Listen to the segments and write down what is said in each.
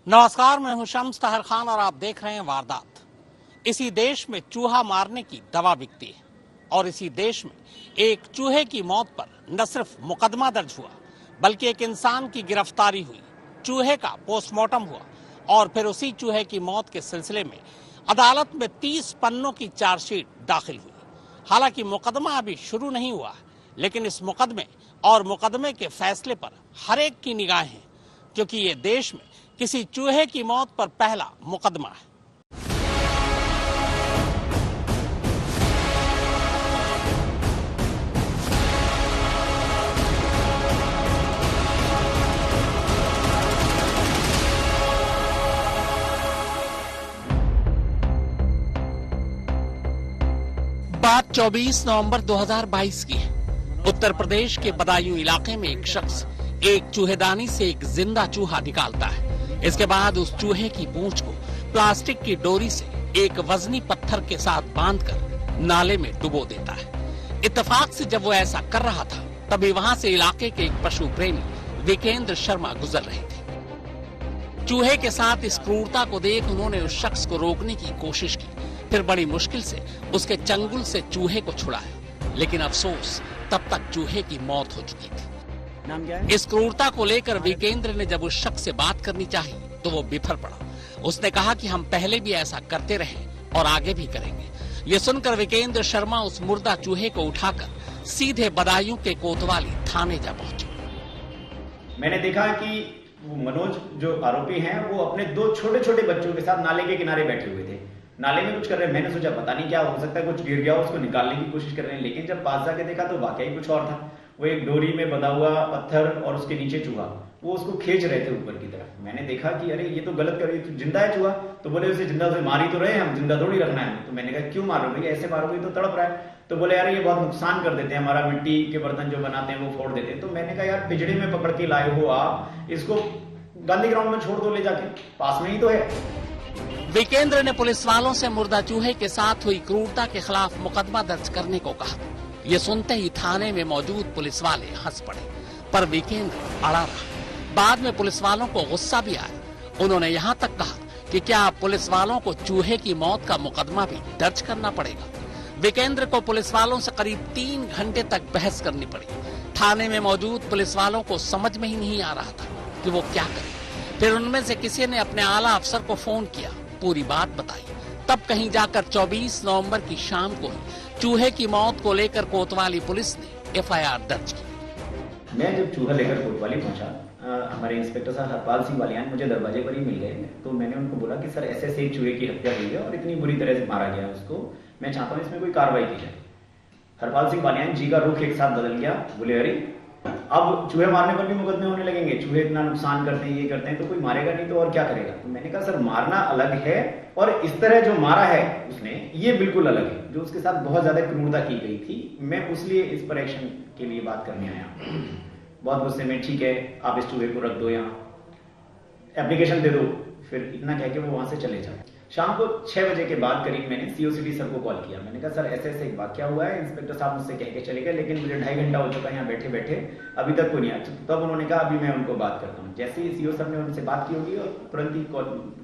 नमस्कार, मैं हूं शम्स ताहिर खान और आप देख रहे हैं वारदात। इसी देश में चूहा मारने की दवा बिकती है और इसी देश में एक चूहे की मौत पर न सिर्फ मुकदमा दर्ज हुआ बल्कि एक इंसान की गिरफ्तारी हुई, चूहे का पोस्टमार्टम हुआ और फिर उसी चूहे की मौत के सिलसिले में अदालत में 30 पन्नों की चार्जशीट दाखिल हुई। हालांकि मुकदमा अभी शुरू नहीं हुआ है, लेकिन इस मुकदमे और मुकदमे के फैसले पर हर एक की निगाहें हैं, क्योंकि ये देश में किसी चूहे की मौत पर पहला मुकदमा है। बात 24 नवंबर 2022 की है। उत्तर प्रदेश के बदायूं इलाके में एक शख्स एक चूहेदानी से एक जिंदा चूहा निकालता है। इसके बाद उस चूहे की पूंछ को प्लास्टिक की डोरी से एक वजनी पत्थर के साथ बांधकर नाले में डुबो देता है। इत्तेफाक से जब वो ऐसा कर रहा था, तभी वहां से इलाके के एक पशु प्रेमी विकेंद्र शर्मा गुजर रहे थे। चूहे के साथ इस क्रूरता को देख उन्होंने उस शख्स को रोकने की कोशिश की, फिर बड़ी मुश्किल से उसके चंगुल से चूहे को छुड़ाया, लेकिन अफसोस तब तक चूहे की मौत हो चुकी थी। नाम क्या है? इस क्रूरता को लेकर विकेंद्र ने जब उस शख्स से बात करनी चाही तो वो बिफर पड़ा। उसने कहा कि हम पहले भी ऐसा करते रहे और आगे भी करेंगे। ये सुनकर विकेंद्र शर्मा उस मुर्दा चूहे को उठाकर सीधे बदायूं के कोतवाली थाने जा पहुंचे। मैंने देखा कि वो मनोज जो आरोपी हैं वो अपने दो छोटे छोटे बच्चों के साथ नाले के किनारे बैठे हुए थे, नाले में कुछ कर रहे हैं। मैंने सोचा पता नहीं क्या हो सकता है, कुछ गिर गया, उसको निकालने की कोशिश कर रहे हैं। लेकिन जब पास जाके देखा तो वाकई कुछ और था। वो एक डोरी में बंधा हुआ पत्थर और उसके नीचे चूहा, वो उसको खींच रहे थे ऊपर की तरफ। मैंने देखा कि अरे ये तो गलत कर रही है, जिंदा है चूहा। तो बोले उसे जिंदा से मार ही तो रहे हैं हम, जिंदा थोड़ी रखना है। तो मैंने कहा क्यों मारोगे, ऐसे मारोगे तो तड़प रहा है। तो बोले यार ये बहुत नुकसान कर देते हैं, हमारा मिट्टी के बर्तन जो बनाते हैं वो फोड़ देते हैं। तो मैंने कहा यार पिंजड़े में पकड़ के लाए हो आप, इसको गांधी ग्राउंड में छोड़ दो ले जाके, पास में ही तो है। विकेंद्र ने पुलिस वालों से मुर्दा चूहे के साथ हुई क्रूरता के खिलाफ मुकदमा दर्ज करने को कहा। ये सुनते ही थाने में मौजूद पुलिस वाले हंस पड़े, पर विकेंद्र अड़ा रहा। बाद में पुलिस वालों को गुस्सा भी आया। उन्होंने यहाँ तक कहा कि क्या पुलिस वालों को चूहे की मौत का मुकदमा भी दर्ज करना पड़ेगा। विकेंद्र को पुलिस वालों से करीब 3 घंटे तक बहस करनी पड़ी। थाने में मौजूद पुलिस वालों को समझ में ही नहीं आ रहा था कि वो क्या करे। फिर उनमें से किसी ने अपने आला अफसर को फोन किया, पूरी बात बताई। तब कहीं जाकर 24 नवंबर की शाम को चूहे की मौत को लेकर कोतवाली पुलिस ने FIR दर्ज की। मैं जब चूहा लेकर कोतवाली पहुंचा, हमारे इंस्पेक्टर साहब हरपाल सिंह वालियान मुझे दरवाजे पर ही मिल गए। तो मैंने उनको बोला कि सर ऐसे एक चूहे की हत्या हुई है और इतनी बुरी तरह से मारा गया उसको, मैं चाहता हूँ इसमें कोई कार्रवाई की जाए। हरपाल सिंह वालियान जी का रुख एक साथ बदल गया। बोले अरे अब चूहे मारने पर भी मुकदमे होने लगेंगे, चूहे इतना नुकसान करते हैं, ये करते हैं, तो कोई मारेगा नहीं तो और क्या करेगा। तो मैंने कहा सर मारना अलग है और इस तरह जो मारा है उसने ये बिल्कुल अलग है। जो उसके साथ बहुत ज्यादा क्रूरता की गई थी, मैं उसलिए इस पर एक्शन के लिए बात करने आया। बहुत गुस्से में, ठीक है आप इस चूहे को रख दो, यहाँ एप्लीकेशन दे दो, फिर इतना कह के वो वहां से चले जाए। शाम को 6 बजे के बाद करीब मैंने COCD सर को कॉल किया। मैंने कहा सर ऐसे ऐसे एक वाकया हुआ है, इंस्पेक्टर साहब मुझसे कह के चले गए, लेकिन मुझे 2.5 घंटा हो चुका है यहाँ बैठे बैठे, अभी तक कोई नहीं आया। तब उन्होंने कहा अभी मैं उनको बात करता हूँ। जैसे ही CO सर ने उनसे बात की होगी और तुरंत ही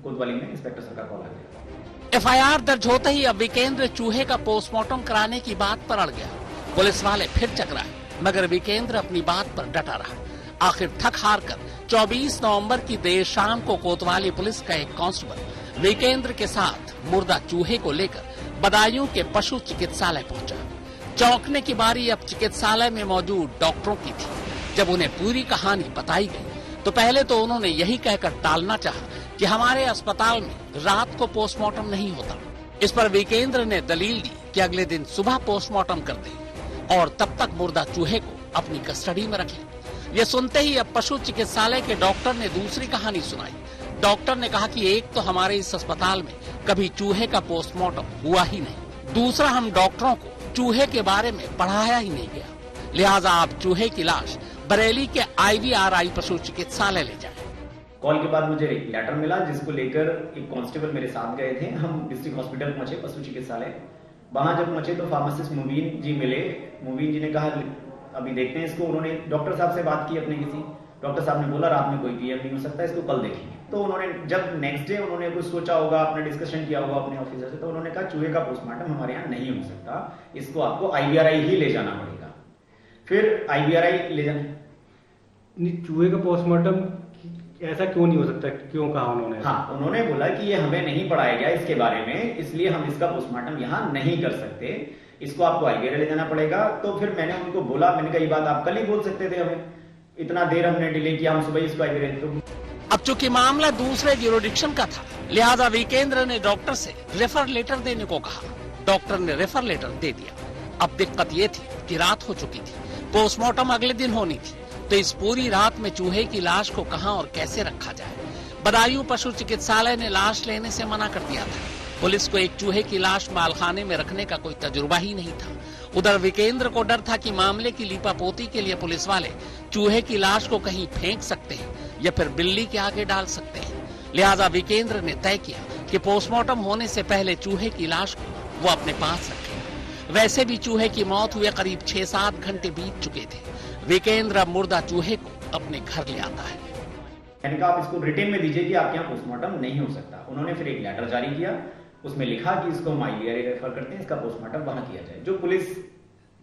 कोतवाली में इंस्पेक्टर सर का कॉल आ गया। FIR दर्ज होते ही अब विकेंद्र चूहे का पोस्टमार्टम कराने की बात पर अड़ गया। पुलिस वाले फिर चकराए, मगर विकेंद्र अपनी बात पर डटा रहा। आखिर थक हार कर 24 नवंबर की देर शाम को कोतवाली पुलिस का एक कांस्टेबल विकेंद्र के साथ मुर्दा चूहे को लेकर बदायूं के पशु चिकित्सालय पहुंचा। चौंकने की बारी अब चिकित्सालय में मौजूद डॉक्टरों की थी। जब उन्हें पूरी कहानी बताई गई तो पहले तो उन्होंने यही कहकर टालना चाहा कि हमारे अस्पताल में रात को पोस्टमार्टम नहीं होता। इस पर विकेंद्र ने दलील दी कि अगले दिन सुबह पोस्टमार्टम कर दें और तब तक मुर्दा चूहे को अपनी कस्टडी में रखें। ये सुनते ही अब पशु चिकित्सालय के डॉक्टर ने दूसरी कहानी सुनाई। डॉक्टर ने कहा कि एक तो हमारे इस अस्पताल में कभी चूहे का पोस्टमार्टम हुआ ही नहीं, दूसरा हम डॉक्टरों को चूहे के बारे में पढ़ाया ही नहीं गया, लिहाजा आप चूहे की लाश बरेली के IVRI पशु चिकित्सालय ले जाएं। कॉल के बाद मुझे एक लेटर मिला जिसको लेकर एक कांस्टेबल मेरे साथ गए थे। हम डिस्ट्रिक्ट हॉस्पिटल पहुंचे, पशु चिकित्सालय। वहां जब पहुंचे तो फार्मासिस्ट मुबीन जी मिले। मुबीन जी ने कहा अभी देखते हैं इसको। उन्होंने डॉक्टर साहब से बात की अपने किसी, डॉक्टर साहब ने बोला रात में कोई पीएम नहीं हो सकता, इसको कल देखेंगे। तो उन्होंने जब नेक्स्ट डे उन्होंने कुछ सोचा होगा, अपना डिस्कशन किया होगा अपने ऑफिसर से, तो उन्होंने कहा चूहे का पोस्टमार्टम हमारे यहाँ नहीं हो सकता, इसको आपको IVRI ही ले जाना पड़ेगा। फिर IVRI ले जाने, चूहे का पोस्टमार्टम ऐसा क्यों नहीं हो सकता, क्यों कहा उन्होंने? हाँ, उन्होंने बोला कि ये हमें नहीं पढ़ाया गया इसके बारे में, इसलिए हम इसका पोस्टमार्टम यहाँ नहीं कर सकते, इसको आपको IVRI ले जाना पड़ेगा। तो फिर मैंने उनको बोला, मैंने कहा ये बात आप कल ही बोल सकते थे, हमें इतना देर हमने डिले किया, हम सुबह इसको IVRI। तो अब चूंकि मामला दूसरे ज्यूरिडिक्शन का था, लिहाजा विकेंद्र ने डॉक्टर से रेफर लेटर देने को कहा। डॉक्टर ने रेफर लेटर दे दिया। अब दिक्कत ये थी कि रात हो चुकी थी, पोस्टमार्टम अगले दिन होनी थी, तो इस पूरी रात में चूहे की लाश को कहां और कैसे रखा जाए। बदायूं पशु चिकित्सालय ने लाश लेने से मना कर दिया था। पुलिस को एक चूहे की लाश मालखाने में रखने का कोई तजुर्बा ही नहीं था। उधर विकेंद्र को डर था कि मामले की लीपापोती के लिए पुलिस वाले चूहे की लाश को कहीं फेंक सकते हैं या फिर बिल्ली के आगे डाल सकते हैं। लिहाजा विकेंद्र ने तय किया कि पोस्टमार्टम होने से पहले चूहे की लाश को वो अपने पास रखे। वैसे भी चूहे की मौत हुए करीब 6-7 घंटे बीत चुके थे। विकेंद्र अब मुर्दा चूहे को अपने घर ले आता है। मैंने कहा आप इसको रिटेन में दीजिए कि आपके यहाँ पोस्टमार्टम नहीं हो सकता। उन्होंने फिर एक लेटर जारी किया, उसमें लिखा कि इसको हम IVRI रेफर करते हैं, इसका पोस्टमार्टम वहां किया जाए, जो पुलिस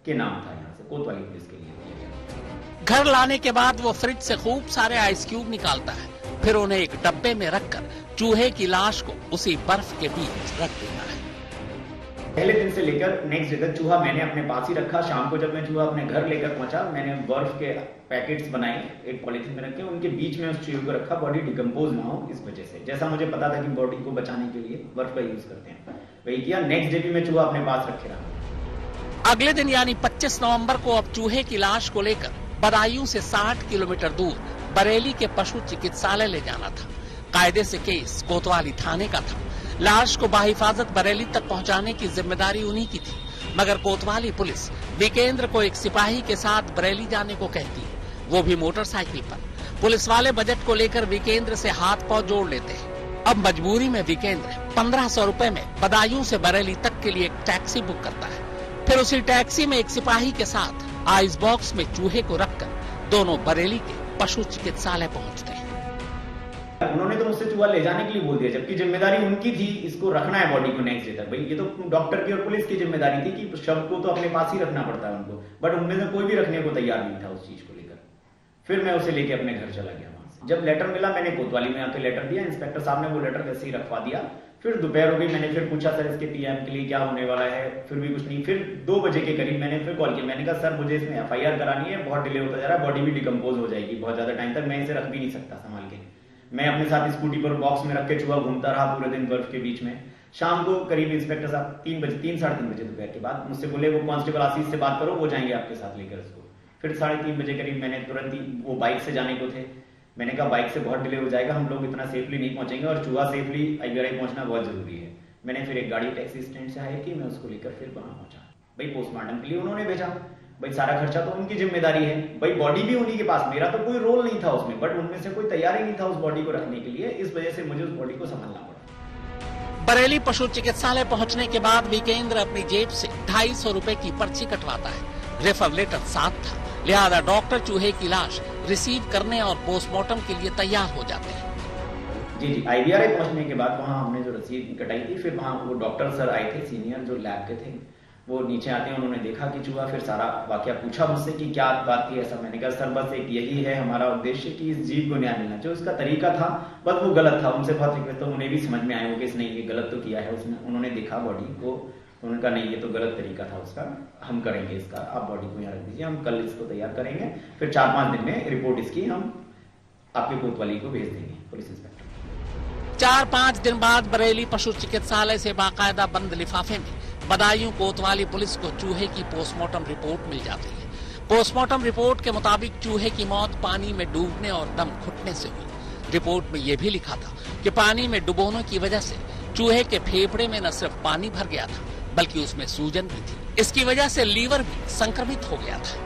के नाम था, यहाँ से कोतवाली पुलिस के लिए किया गया। घर लाने के बाद वो फ्रिज से खूब सारे आइस क्यूब निकालता है, फिर उन्हें एक डब्बे में रखकर चूहे की लाश को उसी बर्फ के बीच रख देता है। पहले दिन से लेकर नेक्स्ट डे तक चूहा मैंने अपने पास ही रखा। शाम को जब मैं चूहा अपने घर लेकर पहुंचा, मैंने बर्फ के पैकेट्स बनाए, एक पॉलिथीन में रखे, उनके बीच में उस चूहे को रखा, बॉडी डिकम्पोज ना हो इस वजह से। जैसा मुझे पता था कि बॉडी को बचाने के लिए बर्फ का यूज करते हैं, वही किया। नेक्स्ट डे भी मैं चूहा अपने पास रखे रहा। अगले दिन यानी 25 नवंबर को अब चूहे की लाश को लेकर बदायूं से 60 किलोमीटर दूर बरेली के पशु चिकित्सालय ले जाना था। कायदे से केस कोतवाली थाने का था। लाश को बाहिफाजत बरेली तक पहुंचाने की जिम्मेदारी उन्हीं की थी, मगर कोतवाली पुलिस विकेंद्र को एक सिपाही के साथ बरेली जाने को कहती है, वो भी मोटरसाइकिल पर। पुलिस वाले बजट को लेकर विकेंद्र से हाथ पांव जोड़ लेते हैं। अब मजबूरी में विकेंद्र 1500 रुपए में बदायूं से बरेली तक के लिए एक टैक्सी बुक करता है। फिर उसी टैक्सी में एक सिपाही के साथ आइस बॉक्स में चूहे को रखकर दोनों बरेली के पशु चिकित्सालय पहुंचते हैं। उन्होंने तो मुझसे चूहा ले जाने के लिए बोल दिया, जबकि जिम्मेदारी उनकी थी, इसको रखना है बॉडी को नेक्स्ट डे तक। भाई ये तो डॉक्टर की और पुलिस की जिम्मेदारी थी कि शव को तो अपने पास ही रखना पड़ता है उनको, बट उनमें से कोई भी रखने को तैयार नहीं था उस चीज को लेकर। फिर मैं उसे लेके अपने घर चला गया। वहां से जब लेटर मिला, मैंने कोतवाली में आके लेटर दिया, इंस्पेक्टर साहब ने वो लेटर वैसे ही रखवा दिया। फिर दोपहर हो गई, मैंने फिर पूछा सर इसके PM के लिए क्या होने वाला है, फिर भी कुछ नहीं। फिर 2 बजे के करीब मैंने फिर कॉल किया, मैंने कहा सर मुझे इसमें FIR करानी है, बहुत डिले होता जा रहा है, बॉडी भी डिकम्पोज हो जाएगी बहुत ज्यादा टाइम तक, मैं इसे रख भी नहीं सकता संभाल के। मैं अपने साथ स्कूटी पर बॉक्स में रख के चूहा घूमता रहा पूरे दिन बर्फ के बीच में। शाम को करीब इंस्पेक्टर साहब 3 साढ़े 3 बजे दोपहर के बाद मुझसे बोले वो कांस्टेबल आशीष से बात करो, वो जाएंगे आपके साथ लेकर उसको। फिर 3:30 बजे करीब मैंने तुरंत ही, वो बाइक से जाने को थे, मैंने कहा बाइक से बहुत डिले हो जाएगा, हम लोग इतना सेफली नहीं पहुंचेंगे और चूहा सेफली IVRI पहुंचना बहुत जरूरी है। मैंने फिर एक गाड़ी टैक्सी स्टैंड से हायर की, मैं उसको लेकर फिर वहां पहुंचा। भाई पोस्टमार्टम के लिए उन्होंने भेजा, भाई सारा खर्चा तो उनकी जिम्मेदारी है, भाई बॉडी भी उन्हीं के पास, मेरा तो कोई रोल नहीं था उसमें, बट उनमें से कोई तैयारी नहीं था उस बॉडी को रखने के लिए, इस वजह से मुझे उस बॉडी को संभालना पड़ा। बरेली पशु चिकित्सालय पहुंचने के बाद विकेंद्र अपनी जेब से 250 रुपए की पर्ची कटवाता है। रेफर लेटर साथ था, लिहाजा डॉक्टर चूहे की लाश रिसीव करने और पोस्टमार्टम के लिए तैयार हो जाते हैं। जी IVRI पहुंचने के बाद वहां हमने जो रसीद कटाई थी, फिर वहां वो डॉक्टर सर आए थे सीनियर जो लैब के थे, वो नीचे आते हैं, उन्होंने देखा कि चूहा, फिर सारा वाकया पूछा मुझसे कि क्या बात थी ऐसा। मैंने कहा सर बस एक यही है हमारा उद्देश्य कि इस जीव को न्याय मिलना, जो उसका तरीका था बस वो गलत था। उनसे बहुत रिक्वेस्ट, तो उन्हें भी समझ में आया कि नहीं ये गलत तो किया है उसने। उन्होंने देखा बॉडी को, उन्होंने कहा नहीं ये तो गलत तरीका था उसका, हम करेंगे इसका, आप बॉडी को यहाँ रख दीजिए, हम कल इसको तैयार करेंगे, फिर 4-5 दिन में रिपोर्ट इसकी हम आपके कोतवाली को भेज देंगे पुलिस इंस्पेक्टर। 4-5 दिन बाद बरेली पशु चिकित्सालय से बाकायदा बंद लिफाफे में बदायूं कोतवाली पुलिस को चूहे की पोस्टमार्टम रिपोर्ट मिल जाती है। पोस्टमार्टम रिपोर्ट के मुताबिक चूहे की मौत पानी में डूबने और दम घुटने से हुई। रिपोर्ट में यह भी लिखा था कि पानी में डुबोने की वजह से चूहे के फेफड़े में न सिर्फ पानी भर गया था, बल्कि उसमें सूजन भी थी। इसकी वजह से लीवर भी संक्रमित हो गया था।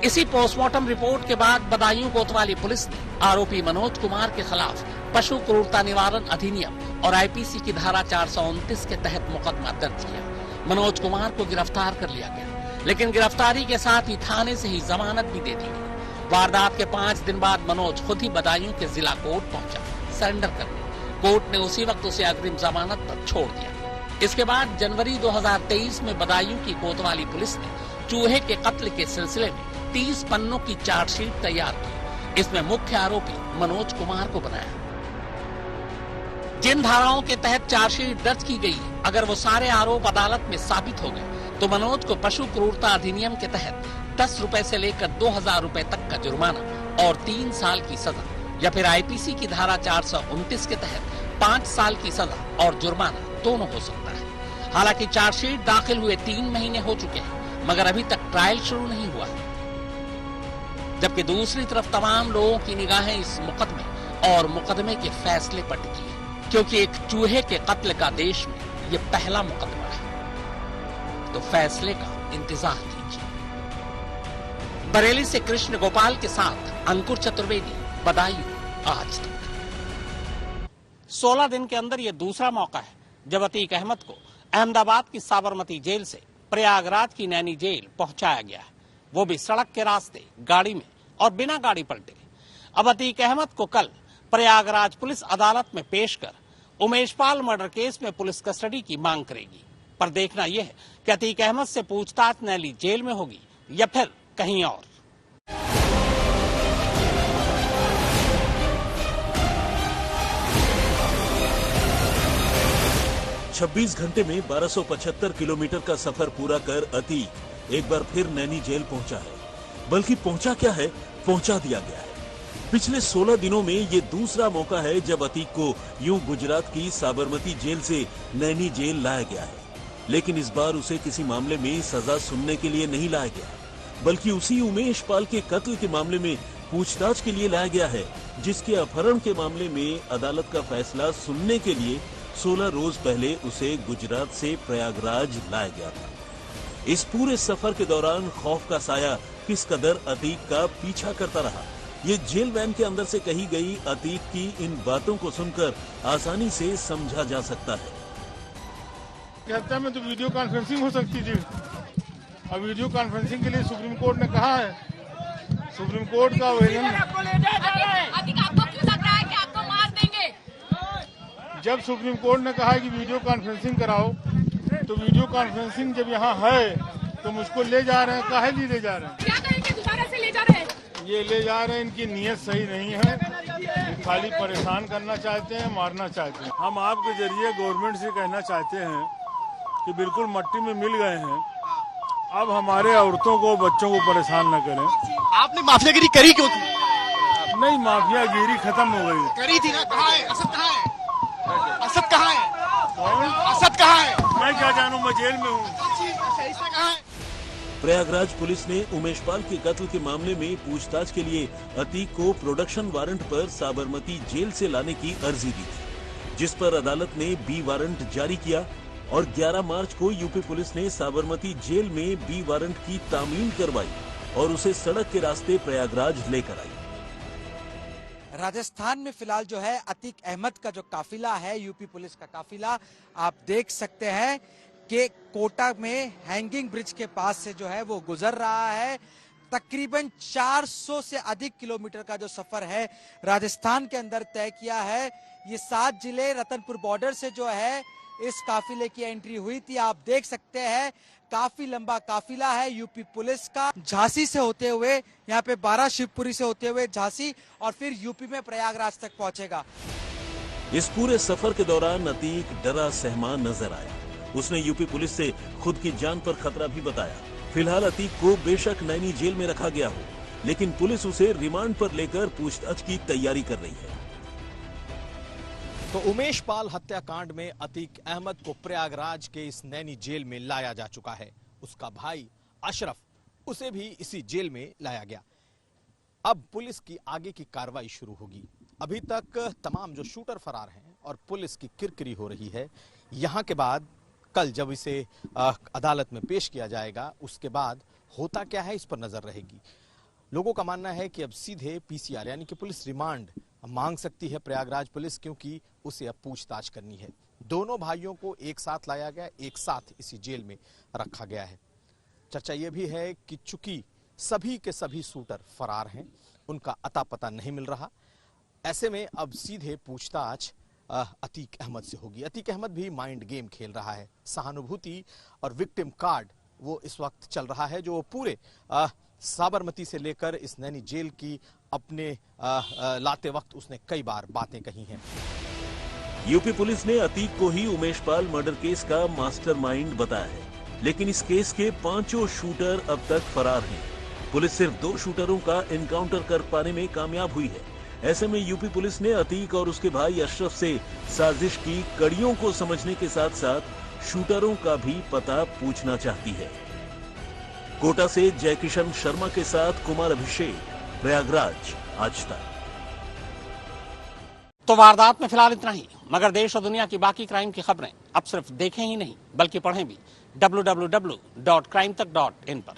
इसी पोस्टमार्टम रिपोर्ट के बाद बदायूं कोतवाली पुलिस ने आरोपी मनोज कुमार के खिलाफ पशु क्रूरता निवारण अधिनियम और IPC की धारा 429 के तहत मुकदमा दर्ज किया। मनोज कुमार को गिरफ्तार कर लिया गया, लेकिन गिरफ्तारी के साथ ही थाने से ही जमानत भी दे दी गई। वारदात के 5 दिन बाद मनोज खुद ही बदायूं के जिला कोर्ट पहुंचा सरेंडर करने। कोर्ट ने उसी वक्त उसे अग्रिम जमानत पर छोड़ दिया। इसके बाद जनवरी 2023 में बदायूं की कोतवाली पुलिस ने चूहे के कत्ल के सिलसिले में 30 पन्नों की चार्जशीट तैयार की। इसमें मुख्य आरोपी मनोज कुमार को बनाया। जिन धाराओं के तहत चार्जशीट दर्ज की गई, अगर वो सारे आरोप अदालत में साबित हो गए तो मनोज को पशु क्रूरता अधिनियम के तहत 10 रुपए से लेकर 2000 रुपए तक का जुर्माना और 3 साल की सजा, या फिर आईपीसी की धारा 429 के तहत 5 साल की सजा और जुर्माना दोनों हो सकता है। हालांकि चार्जशीट दाखिल हुए 3 महीने हो चुके हैं, मगर अभी तक ट्रायल शुरू नहीं हुआ है। जबकि दूसरी तरफ तमाम लोगों की निगाहें इस मुकदमे और मुकदमे के फैसले पर टिकी है, क्योंकि एक चूहे के कत्ल का देश में ये पहला मुकदमा है। तो फैसले का इंतजार कीजिए। बरेली से कृष्ण गोपाल के साथ अंकुर चतुर्वेदी, बदायूं आज तक। 16 दिन के अंदर यह दूसरा मौका है जब अतीक अहमद को अहमदाबाद की साबरमती जेल से प्रयागराज की नैनी जेल पहुंचाया गया है, वो भी सड़क के रास्ते, गाड़ी में और बिना गाड़ी पलटे। अब अतीक अहमद को कल प्रयागराज पुलिस अदालत में पेश कर उमेशपाल मर्डर केस में पुलिस कस्टडी की मांग करेगी। पर देखना यह है कि अतीक अहमद से पूछताछ नैनी जेल में होगी या फिर कहीं और। 26 घंटे में 1275 किलोमीटर का सफर पूरा कर अतीक एक बार फिर नैनी जेल पहुंचा है। बल्कि पहुंचा क्या है, पहुंचा दिया गया है। पिछले 16 दिनों में ये दूसरा मौका है जब अतीक को यूं गुजरात की साबरमती जेल से नैनी जेल लाया गया है। लेकिन इस बार उसे किसी मामले में सजा सुनने के लिए नहीं लाया गया, बल्कि उसी उमेश पाल के कत्ल के मामले में पूछताछ के लिए लाया गया है, जिसके अपहरण के मामले में अदालत का फैसला सुनने के लिए 16 रोज पहले उसे गुजरात से प्रयागराज लाया गया था। इस पूरे सफर के दौरान खौफ का साया किस कदर अतीक का पीछा करता रहा, ये जेल वैन के अंदर से कही गई अतीक की इन बातों को सुनकर आसानी से समझा जा सकता है। कहता में तो वीडियो कॉन्फ्रेंसिंग हो सकती थी, और वीडियो कॉन्फ्रेंसिंग के लिए सुप्रीम कोर्ट ने कहा है। सुप्रीम कोर्ट का जब सुप्रीम कोर्ट ने कहा है कि वीडियो कॉन्फ्रेंसिंग कराओ, तो वीडियो कॉन्फ्रेंसिंग जब यहाँ है तो मुझको ले जा रहे हैं। काहे लिए ले जा रहे हैं? क्या करेंगे? दोबारा से ले जा रहे हैं। ये ले जा रहे हैं, इनकी नीयत सही नहीं है, खाली परेशान करना चाहते हैं, मारना चाहते हैं। हम आपके जरिए गवर्नमेंट से कहना चाहते हैं कि बिल्कुल मट्टी में मिल गए हैं, अब हमारे औरतों को, बच्चों को परेशान न करें। आपने माफियागिरी करी क्यों थी? नहीं, माफियागिरी खत्म हो गई। करी थी ना? कहाँ है असद? कहाँ है असद? कहाँ है कौन? असद कहाँ है? मैं क्या जानूं, मैं जेल में हूँ। कहाँ है? प्रयागराज पुलिस ने उमेशपाल के कत्ल के मामले में पूछताछ के लिए अतीक को प्रोडक्शन वारंट पर साबरमती जेल से लाने की अर्जी दी थी, जिस पर अदालत ने बी वारंट जारी किया और 11 मार्च को यूपी पुलिस ने साबरमती जेल में बी वारंट की तामील करवाई और उसे सड़क के रास्ते प्रयागराज लेकर आई। राजस्थान में फिलहाल जो है अतीक अहमद का जो काफिला है, यूपी पुलिस का काफिला, आप देख सकते हैं कि कोटा में हैंगिंग ब्रिज के पास से जो है वो गुजर रहा है। तकरीबन 400 से अधिक किलोमीटर का जो सफर है राजस्थान के अंदर तय किया है। ये 7 जिले रतनपुर बॉर्डर से जो है इस काफिले की एंट्री हुई थी। आप देख सकते हैं काफी लंबा काफिला है यूपी पुलिस का। झांसी से होते हुए यहाँ पे 12 शिवपुरी से होते हुए झांसी और फिर यूपी में प्रयागराज तक पहुंचेगा। इस पूरे सफर के दौरान अतीक डरा सहमा नजर आया। उसने यूपी पुलिस से खुद की जान पर खतरा भी बताया। फिलहाल अतीक को बेशक नैनी जेल में रखा गया हो, लेकिन पुलिस उसे रिमांड पर लेकर पूछताछ की तैयारी कर रही है। तो उमेशपाल हत्याकांड में अतीक अहमद को प्रयागराज के इस नैनी जेल में लाया जा चुका है। उसका भाई अशरफ, उसे भी इसी जेल में लाया गया। अब पुलिस की आगे की कार्रवाई शुरू होगी। अभी तक तमाम जो शूटर फरार हैं और पुलिस की किरकिरी हो रही है। यहां के बाद कल जब इसे अदालत में पेश किया जाएगा, उसके बाद होता क्या है इस पर नजर रहेगी। लोगों का मानना है कि अब सीधे पीसीआर यानी कि पुलिस रिमांड मांग सकती है प्रयागराज पुलिस, क्योंकि उसे अब पूछताछ करनी है। दोनों भाइयों को एक साथ लाया गया, एक साथ इसी जेल में रखा गया है। चर्चा यह भी है कि चूंकि सभी के सभी शूटर फरार हैं, उनका अता पता नहीं मिल रहा। ऐसे में अब सीधे पूछताछ अतीक अहमद से होगी। अतीक अहमद भी माइंड गेम खेल रहा है। सहानुभूति और विक्टिम कार्ड वो इस वक्त चल रहा है, जो पूरे साबरमती से लेकर इस नैनी जेल की अपने लाते वक्त उसने कई बार बातें कही हैं। यूपी पुलिस ने अतीक को ही उमेश पाल मर्डर केस का मास्टरमाइंड बताया है, लेकिन इस केस के 5 शूटर अब तक फरार हैं। पुलिस सिर्फ 2 शूटरों का एनकाउंटर कर पाने में कामयाब हुई है। ऐसे में यूपी पुलिस ने अतीक और उसके भाई अशरफ से साजिश की कड़ियों को समझने के साथ साथ शूटरों का भी पता पूछना चाहती है। कोटा से जयकिशन शर्मा के साथ कुमार अभिषेक, प्रयागराज, आज तक। तो वारदात में फिलहाल इतना ही, मगर देश और दुनिया की बाकी क्राइम की खबरें अब सिर्फ देखें ही नहीं बल्कि पढ़ें भी www.crimetak.in पर।